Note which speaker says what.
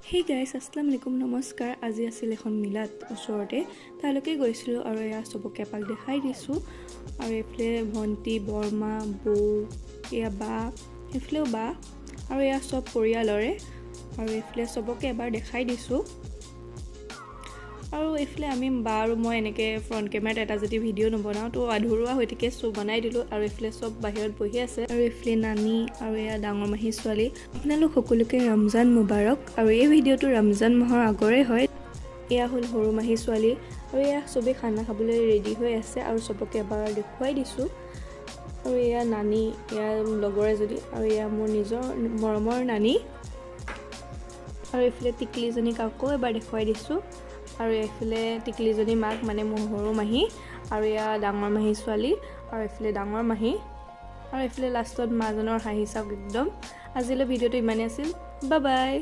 Speaker 1: Hey guys, assalamu alaikum, namaskar. আজি আছিল এখন মিলাদ ওচৰতে তালৈকে গৈছিলোঁ আৰু এয়া সবকে এপাক দেখাই দিছোঁ আৰু এফালে ভণ্টি বৰমা বৌ এয়া বা এফালেও বা আৰু এয়া সব পৰিয়ালৰে আৰু এফালে সবকে এবাৰ দেখাই দিছোঁ আৰু এফালে আমি বা আৰু মই এনেকৈ ফ্ৰণ্ট কেমেৰাত এটা যদি ভিডিঅ' নবনাওঁ তো আধৰুৱা হৈ থাকে সব বনাই দিলোঁ আৰু এফালে সব বাহিৰত বহি আছে আৰু এফালে নানি আৰু এয়া ডাঙৰ মাহী ছোৱালী আপোনালোক সকলোকে ৰমজান মুবাৰক আৰু এই ভিডিঅ'টো ৰমজান মাহৰ আগৰে হয় এয়া হ'ল সৰু মাহী ছোৱালী আৰু এয়া সবে খানা খাবলৈ ৰেডি হৈ আছে আৰু সবকে এবাৰ দেখুৱাই দিছোঁ আৰু এয়া নানি এয়া লগৰ এজনী আৰু এয়া মোৰ নিজৰ মৰমৰ নানি আৰু এফালে টিকলিজনী কাকো এবাৰ দেখুৱাই দিছোঁ আৰু এফালে টিকলিজনী মাক মানে মোৰ সৰু মাহী আৰু এয়া ডাঙৰ মাহী ছোৱালী আৰু এফালে ডাঙৰ মাহী আৰু এফালে লাষ্টত মাজনৰ হাঁহি চাওক একদম আজিলৈ ভিডিঅ'টো ইমানেই আছিল বাই বাই